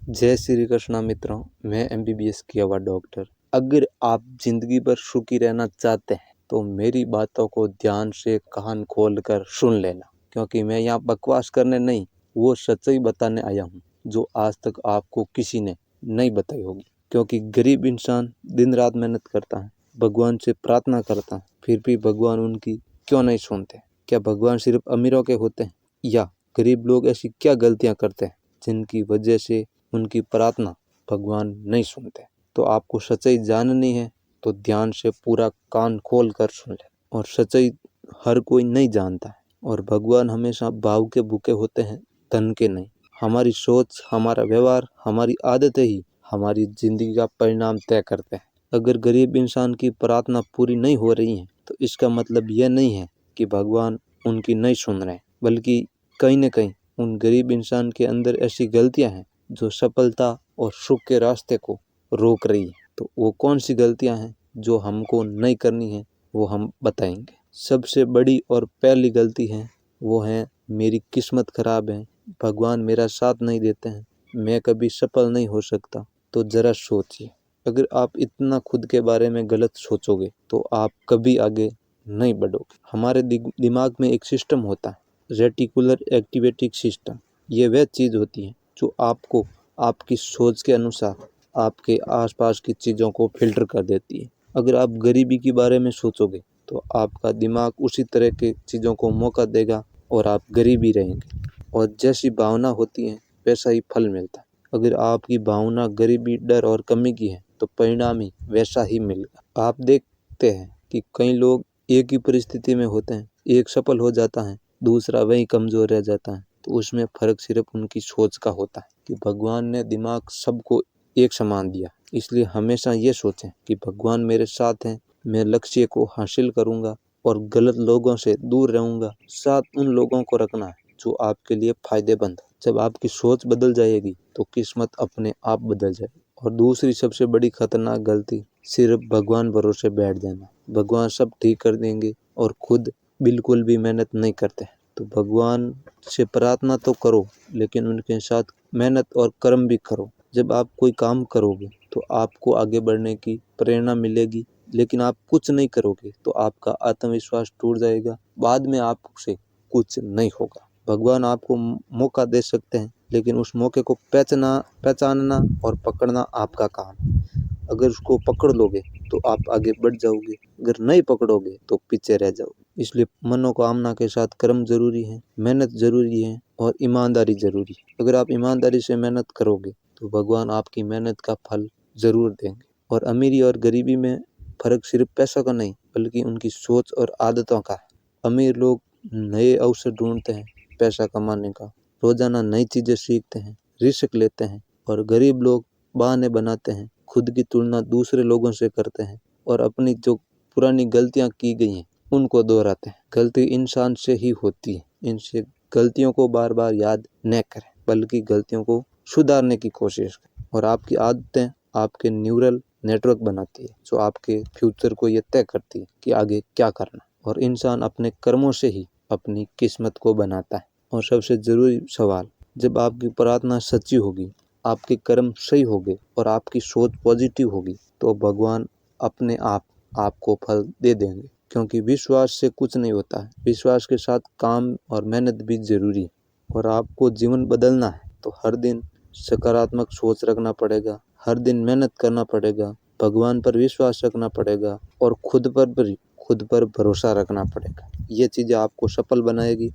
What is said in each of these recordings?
जय श्री कृष्णा मित्रों, मैं MBBS किया हुआ डॉक्टर। अगर आप जिंदगी भर सुखी रहना चाहते हैं तो मेरी बातों को ध्यान से कान खोल कर सुन लेना, क्योंकि मैं यहाँ बकवास करने नहीं, वो सच्चाई बताने आया हूँ जो आज तक आपको किसी ने नहीं बताई होगी। क्योंकि गरीब इंसान दिन रात मेहनत करता है, भगवान से प्रार्थना करता है, फिर भी भगवान उनकी क्यों नहीं सुनते? क्या भगवान सिर्फ अमीरों के होते हैं, या गरीब लोग ऐसी क्या गलतियाँ करते हैं जिनकी वजह से उनकी प्रार्थना भगवान नहीं सुनते? तो आपको सच्चाई जाननी है तो ध्यान से पूरा कान खोल कर सुन ले। और सच्चाई हर कोई नहीं जानता है, और भगवान हमेशा भाव के भूखे होते हैं, धन के नहीं। हमारी सोच, हमारा व्यवहार, हमारी आदतें ही हमारी जिंदगी का परिणाम तय करते हैं। अगर गरीब इंसान की प्रार्थना पूरी नहीं हो रही है तो इसका मतलब यह नहीं है कि भगवान उनकी नहीं सुन रहे, बल्कि कहीं न कहीं उन गरीब इंसान के अंदर ऐसी गलतियां हैं जो सफलता और सुख के रास्ते को रोक रही है। तो वो कौन सी गलतियां हैं जो हमको नहीं करनी है, वो हम बताएंगे। सबसे बड़ी और पहली गलती है वो है मेरी किस्मत खराब है, भगवान मेरा साथ नहीं देते हैं, मैं कभी सफल नहीं हो सकता। तो जरा सोचिए, अगर आप इतना खुद के बारे में गलत सोचोगे तो आप कभी आगे नहीं बढ़ोगे। हमारे दिमाग में एक सिस्टम होता है, रेटिकुलर एक्टिवेटिंग सिस्टम। ये वह चीज़ होती है जो आपको आपकी सोच के अनुसार आपके आसपास की चीज़ों को फिल्टर कर देती है। अगर आप गरीबी के बारे में सोचोगे तो आपका दिमाग उसी तरह के चीज़ों को मौका देगा और आप गरीब ही रहेंगे। और जैसी भावना होती है वैसा ही फल मिलता है। अगर आपकी भावना गरीबी, डर और कमी की है तो परिणाम ही वैसा ही मिलेगा। आप देखते हैं कि कई लोग एक ही परिस्थिति में होते हैं, एक सफल हो जाता है, दूसरा वही कमज़ोर रह जाता है। तो उसमें फ़र्क सिर्फ उनकी सोच का होता है कि भगवान ने दिमाग सबको एक समान दिया। इसलिए हमेशा ये सोचें कि भगवान मेरे साथ हैं, मैं लक्ष्य को हासिल करूँगा और गलत लोगों से दूर रहूँगा। साथ उन लोगों को रखना है जो आपके लिए फ़ायदेमंद है। जब आपकी सोच बदल जाएगी तो किस्मत अपने आप बदल जाएगी। और दूसरी सबसे बड़ी खतरनाक गलती, सिर्फ भगवान भरोसे बैठ जाना। भगवान सब ठीक कर देंगे और खुद बिल्कुल भी मेहनत नहीं करते। तो भगवान से प्रार्थना तो करो, लेकिन उनके साथ मेहनत और कर्म भी करो। जब आप कोई काम करोगे तो आपको आगे बढ़ने की प्रेरणा मिलेगी, लेकिन आप कुछ नहीं करोगे तो आपका आत्मविश्वास टूट जाएगा, बाद में आपसे कुछ नहीं होगा। भगवान आपको मौका दे सकते हैं, लेकिन उस मौके को पहचानना और पकड़ना आपका काम है। अगर उसको पकड़ लोगे तो आप आगे बढ़ जाओगे, अगर नहीं पकड़ोगे तो पीछे रह जाओगे। इसलिए मनोकामना के साथ कर्म जरूरी है, मेहनत जरूरी है और ईमानदारी जरूरी है। अगर आप ईमानदारी से मेहनत करोगे तो भगवान आपकी मेहनत का फल जरूर देंगे। और अमीरी और गरीबी में फर्क सिर्फ पैसों का नहीं, बल्कि उनकी सोच और आदतों का है। अमीर लोग नए अवसर ढूंढते हैं पैसा कमाने का, रोजाना नई चीजें सीखते हैं, रिस्क लेते हैं। और गरीब लोग बहाने बनाते हैं, खुद की तुलना दूसरे लोगों से करते हैं और अपनी जो पुरानी गलतियां की गई हैं उनको दोहराते हैं। गलती इंसान से ही होती है, इनसे गलतियों को बार बार याद न करें, बल्कि गलतियों को सुधारने की कोशिश करें। और आपकी आदतें आपके न्यूरल नेटवर्क बनाती है, जो आपके फ्यूचर को ये तय करती है कि आगे क्या करना। और इंसान अपने कर्मों से ही अपनी किस्मत को बनाता है। और सबसे जरूरी सवाल, जब आपकी प्रार्थना सच्ची होगी, आपके कर्म सही होंगे और आपकी सोच पॉजिटिव होगी तो भगवान अपने आप आपको फल दे देंगे। क्योंकि विश्वास से कुछ नहीं होता है, विश्वास के साथ काम और मेहनत भी जरूरी है। और आपको जीवन बदलना है तो हर दिन सकारात्मक सोच रखना पड़ेगा, हर दिन मेहनत करना पड़ेगा, भगवान पर विश्वास रखना पड़ेगा और खुद पर भरोसा रखना पड़ेगा। ये चीज़ें आपको सफल बनाएगी।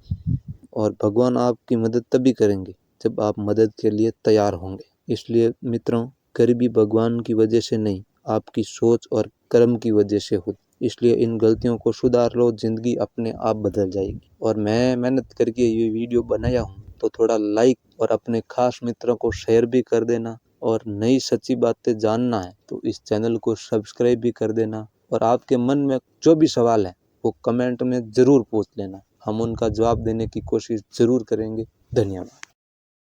और भगवान आपकी मदद तभी करेंगे जब आप मदद के लिए तैयार होंगे। इसलिए मित्रों, गरीबी भगवान की वजह से नहीं, आपकी सोच और कर्म की वजह से होती। इसलिए इन गलतियों को सुधार लो, जिंदगी अपने आप बदल जाएगी। और मैं मेहनत करके ये वीडियो बनाया हूँ, तो थोड़ा लाइक और अपने खास मित्रों को शेयर भी कर देना। और नई सच्ची बातें जानना है तो इस चैनल को सब्सक्राइब भी कर देना। और आपके मन में जो भी सवाल है वो कमेंट में ज़रूर पूछ लेना, हम उनका जवाब देने की कोशिश ज़रूर करेंगे। धन्यवाद।